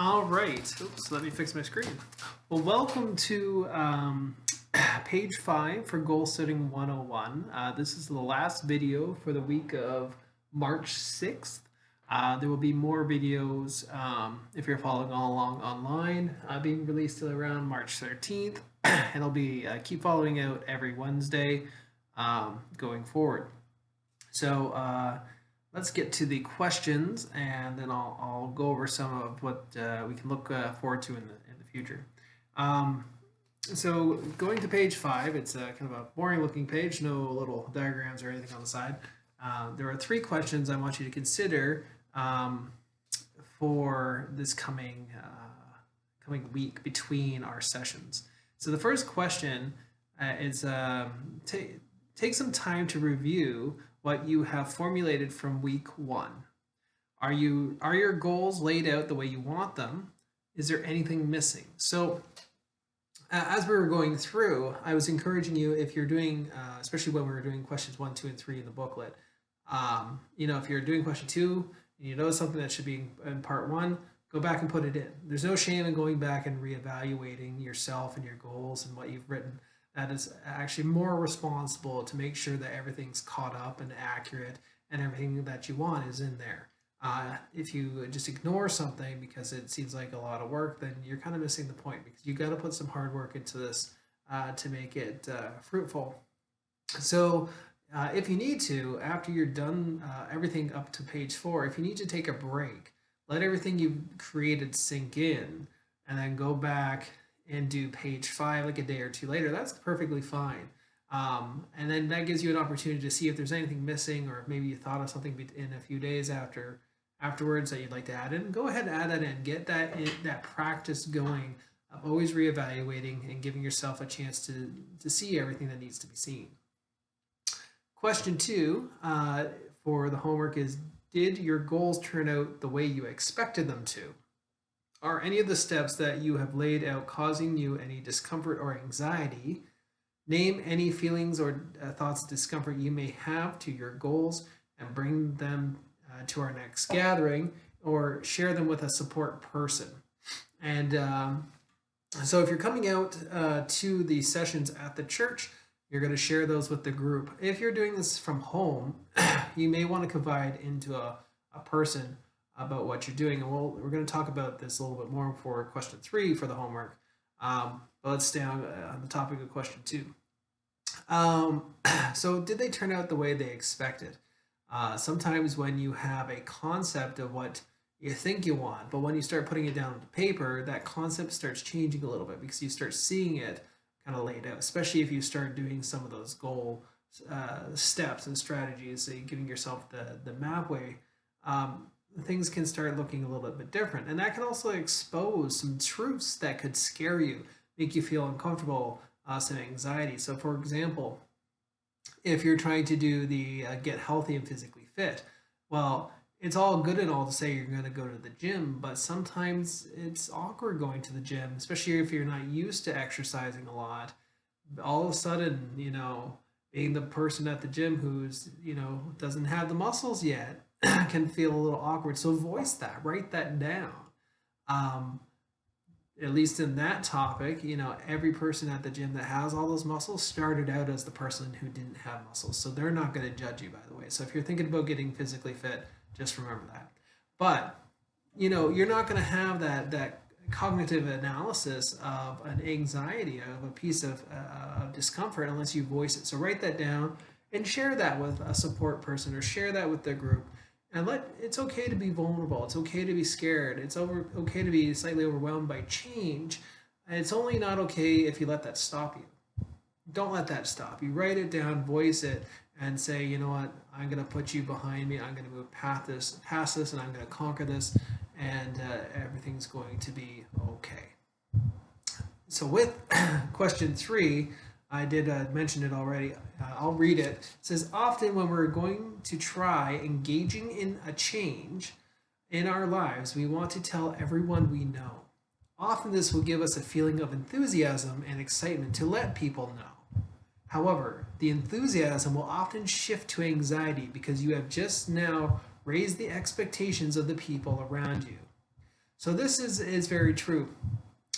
All right. Oops, let me fix my screen. Well, welcome to page 5 for Goal Setting 101. This is the last video for the week of March 6th. There will be more videos if you're following all along online being released around March 13th. And I'll be keep following out every Wednesday going forward. So let's get to the questions, and then I'll go over some of what we can look forward to in the future. So going to page 5, it's kind of a boring looking page, no little diagrams or anything on the side. There are 3 questions I want you to consider for this coming week between our sessions. So the first question is take some time to review what you have formulated from week 1. Are your goals laid out the way you want them? Is there anything missing? So as we were going through, I was encouraging you, if you're doing, especially when we were doing questions 1, 2, and 3 in the booklet, if you're doing question 2 and you notice something that should be in part 1, go back and put it in. There's no shame in going back and reevaluating yourself and your goals and what you've written. That is actually more responsible to make sure that everything's caught up and accurate and everything that you want is in there. If you just ignore something because it seems like a lot of work, then you're kind of missing the point, because you got to put some hard work into this to make it fruitful. So if you need to, after you're done everything up to page 4, if you need to take a break, let everything you've created sink in, and then go back and do page 5 like a day or 2 later. That's perfectly fine. And then that gives you an opportunity to see if there's anything missing, or if maybe you thought of something in a few days afterwards that you'd like to add in. Go ahead and add that in. Get that practice going of always reevaluating and giving yourself a chance to see everything that needs to be seen. Question 2 for the homework is, did your goals turn out the way you expected them to? Are any of the steps that you have laid out causing you any discomfort or anxiety? Name any feelings or thoughts of discomfort you may have to your goals and bring them to our next gathering, or share them with a support person. And so if you're coming out to the sessions at the church, you're going to share those with the group. If you're doing this from home, you may want to confide into a person about what you're doing. And we're going to talk about this a little bit more for question 3 for the homework. But let's stay on the topic of question 2. So did they turn out the way they expected? Sometimes when you have a concept of what you think you want, but when you start putting it down on paper, that concept starts changing a little bit, because you start seeing it kind of laid out, especially if you start doing some of those goal steps and strategies, so you're giving yourself the map way. Things can start looking a little bit different, and that can also expose some truths that could scare you, make you feel uncomfortable, some anxiety. So for example, if you're trying to do the get healthy and physically fit, well, it's all good and all to say you're going to go to the gym, but sometimes it's awkward going to the gym, especially if you're not used to exercising a lot. All of a sudden, being the person at the gym who's, doesn't have the muscles yet, can feel a little awkward. So voice that, write that down. At least in that topic, every person at the gym that has all those muscles started out as the person who didn't have muscles. So they're not going to judge you, by the way. So if you're thinking about getting physically fit, just remember that. But, you're not going to have that cognitive analysis of an anxiety, of a piece of discomfort, unless you voice it. So write that down and share that with a support person, or share that with the group. And it's okay to be vulnerable. It's okay to be scared. It's okay to be slightly overwhelmed by change. And it's only not okay if you let that stop you. Don't let that stop you. Write it down, voice it, and say, you know what, I'm going to put you behind me. I'm going to move past this, and I'm going to conquer this, and everything's going to be okay. So with question 3, I did mention it already. I'll read it. It says, often when we're going to try engaging in a change in our lives, we want to tell everyone we know. Often this will give us a feeling of enthusiasm and excitement to let people know. However, the enthusiasm will often shift to anxiety, because you have just now raised the expectations of the people around you. So this is very true.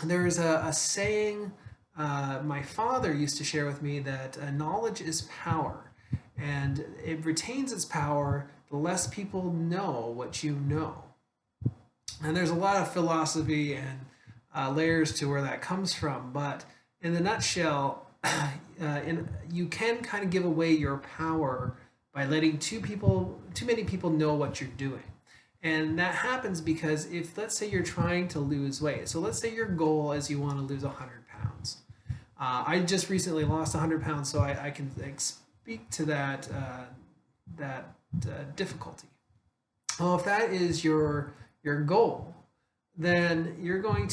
There's a saying my father used to share with me that knowledge is power, and it retains its power the less people know what you know. And there's a lot of philosophy and layers to where that comes from, but in the nutshell, you can kind of give away your power by letting too many people know what you're doing. And that happens because if, let's say, you're trying to lose weight, so let's say your goal is you want to lose 100 pounds. I just recently lost 100 pounds, so I can speak to that difficulty. Well, if that is your goal, then um, you're going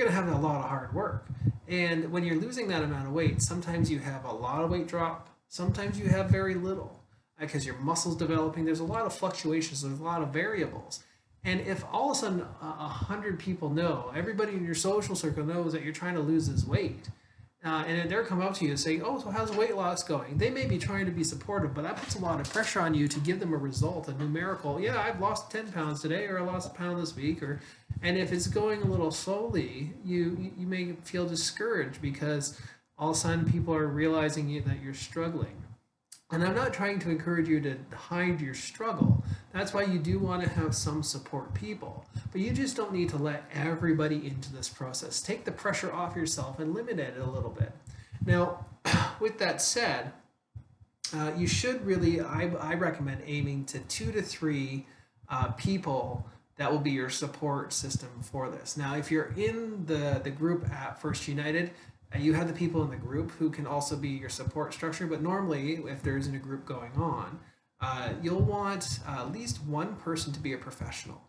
to have a lot of hard work. And when you're losing that amount of weight, sometimes you have a lot of weight drop, sometimes you have very little because your muscles developing. There's a lot of fluctuations, there's a lot of variables. And if all of a sudden 100 people know, everybody in your social circle knows that you're trying to lose this weight, and they're come up to you and saying, "Oh, so how's weight loss going?" They may be trying to be supportive, but that puts a lot of pressure on you to give them a result, a numerical. Yeah, I've lost 10 pounds today, or I lost a pound this week, and if it's going a little slowly, you may feel discouraged because all of a sudden people are realizing that you're struggling. And I'm not trying to encourage you to hide your struggle. That's why you do want to have some support people. But you just don't need to let everybody into this process. Take the pressure off yourself and limit it a little bit. Now, with that said, you should really, I recommend aiming to 2 to 3 people that will be your support system for this. Now, if you're in the group at First United, you have the people in the group who can also be your support structure, but normally, if there isn't a group going on, you'll want at least one person to be a professional.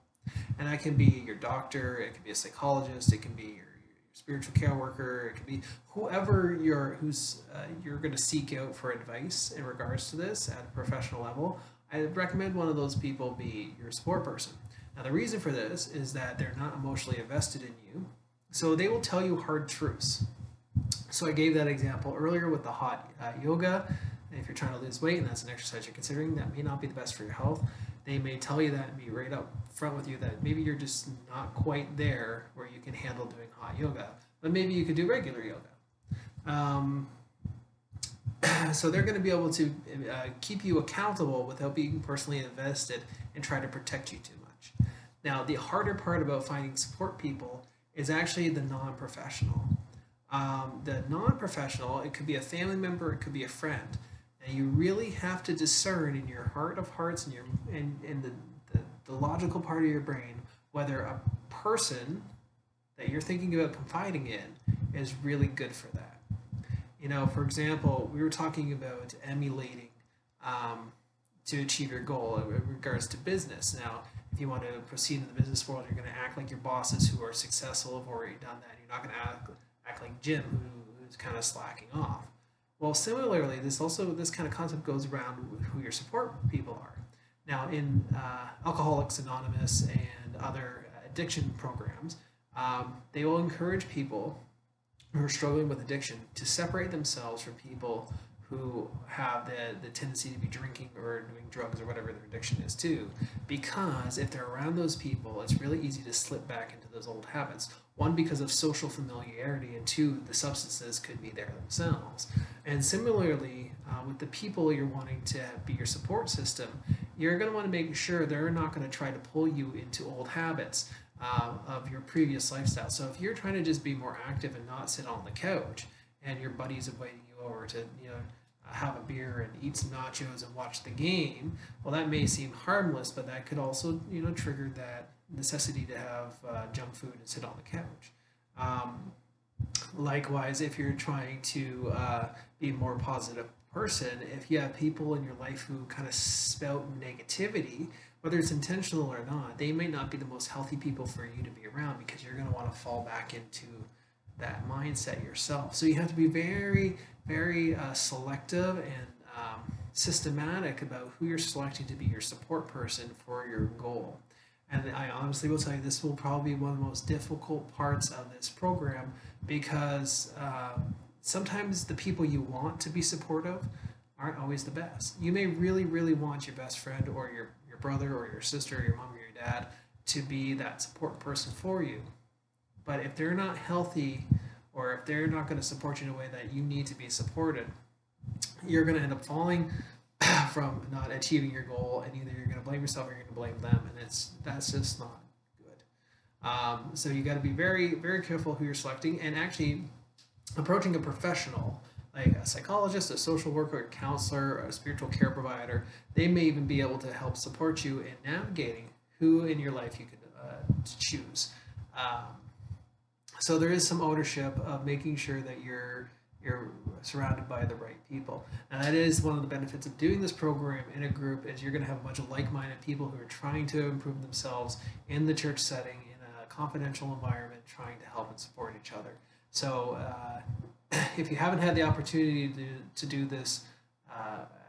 And that can be your doctor, it can be a psychologist, it can be your spiritual care worker, it can be whoever you're going to seek out for advice in regards to this at a professional level. I recommend one of those people be your support person. Now, the reason for this is that they're not emotionally invested in you, so they will tell you hard truths. So I gave that example earlier with the hot yoga. And if you're trying to lose weight and that's an exercise you're considering, that may not be the best for your health. They may tell you that and be right up front with you that maybe you're just not quite there where you can handle doing hot yoga, but maybe you could do regular yoga. So they're going to be able to keep you accountable without being personally invested and try to protect you too much. Now, the harder part about finding support people is actually the non-professional. The non-professional, it could be a family member, it could be a friend, and you really have to discern in your heart of hearts and the logical part of your brain whether a person that you're thinking about confiding in is really good for that. For example, we were talking about emulating to achieve your goal in regards to business. Now, if you want to proceed in the business world, you're going to act like your bosses who are successful have already done that. You're not going to act like Jim, who's kind of slacking off. Well, similarly, this kind of concept goes around who your support people are. Now, in Alcoholics Anonymous and other addiction programs, they will encourage people who are struggling with addiction to separate themselves from people who have the tendency to be drinking or doing drugs or whatever their addiction is too, because if they're around those people, it's really easy to slip back into those old habits. One, because of social familiarity, and two, the substances could be there themselves. And similarly, with the people you're wanting to be your support system, you're going to want to make sure they're not going to try to pull you into old habits of your previous lifestyle. So if you're trying to just be more active and not sit on the couch, and your buddy's inviting you over to have a beer and eat some nachos and watch the game, well, that may seem harmless, but that could also trigger that necessity to have junk food and sit on the couch. Likewise, if you're trying to be a more positive person, if you have people in your life who kind of spout negativity, whether it's intentional or not, they may not be the most healthy people for you to be around, because you're going to want to fall back into that mindset yourself. So you have to be very, very selective and systematic about who you're selecting to be your support person for your goal. And I honestly will tell you, this will probably be one of the most difficult parts of this program, because sometimes the people you want to be supportive aren't always the best. You may really, really want your best friend or your brother or your sister or your mom or your dad to be that support person for you. But if they're not healthy, or if they're not going to support you in a way that you need to be supported, you're going to end up falling from not achieving your goal, and either you're going to blame yourself or you're going to blame them, and that's just not good. So you got to be very, very careful who you're selecting, and actually approaching a professional like a psychologist, a social worker, a counselor, a spiritual care provider. They may even be able to help support you in navigating who in your life you could choose. So there is some ownership of making sure that you're surrounded by the right people. And that is one of the benefits of doing this program in a group, is you're going to have a bunch of like-minded people who are trying to improve themselves in the church setting, in a confidential environment, trying to help and support each other. So if you haven't had the opportunity to do this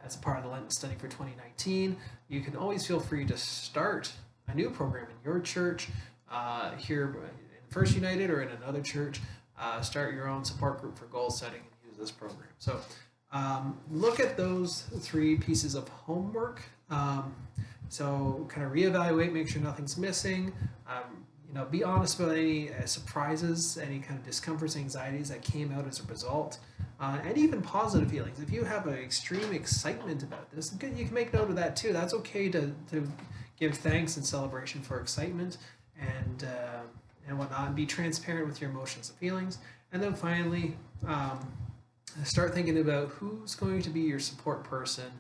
as a part of the Lenten study for 2019, you can always feel free to start a new program in your church, here in First United or in another church. Start your own support group for goal setting and use this program. So look at those 3 pieces of homework. So kind of reevaluate, make sure nothing's missing. Be honest about any surprises, any kind of discomforts, anxieties that came out as a result, and even positive feelings. If you have an extreme excitement about this, you can make note of that too. That's okay to give thanks and celebration for excitement and whatnot, and be transparent with your emotions and feelings. And then finally, start thinking about who's going to be your support person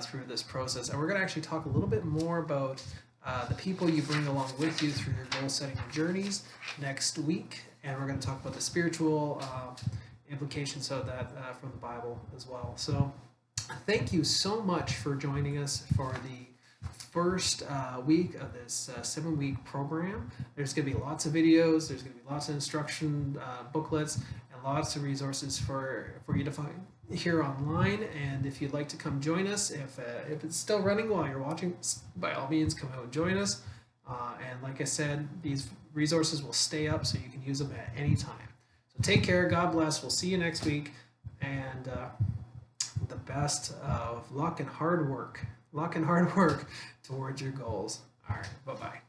through this process. And we're going to actually talk a little bit more about the people you bring along with you through your goal setting journeys next week. And we're going to talk about the spiritual implications of that from the Bible as well. So thank you so much for joining us for the first week of this 7-week program. There's going to be lots of videos, there's going to be lots of instruction booklets, and lots of resources for you to find here online. And if you'd like to come join us, if it's still running while you're watching, by all means come out and join us. And like I said, these resources will stay up so you can use them at any time. So take care, God bless, we'll see you next week, and the best of luck and hard work towards your goals. All right, bye-bye.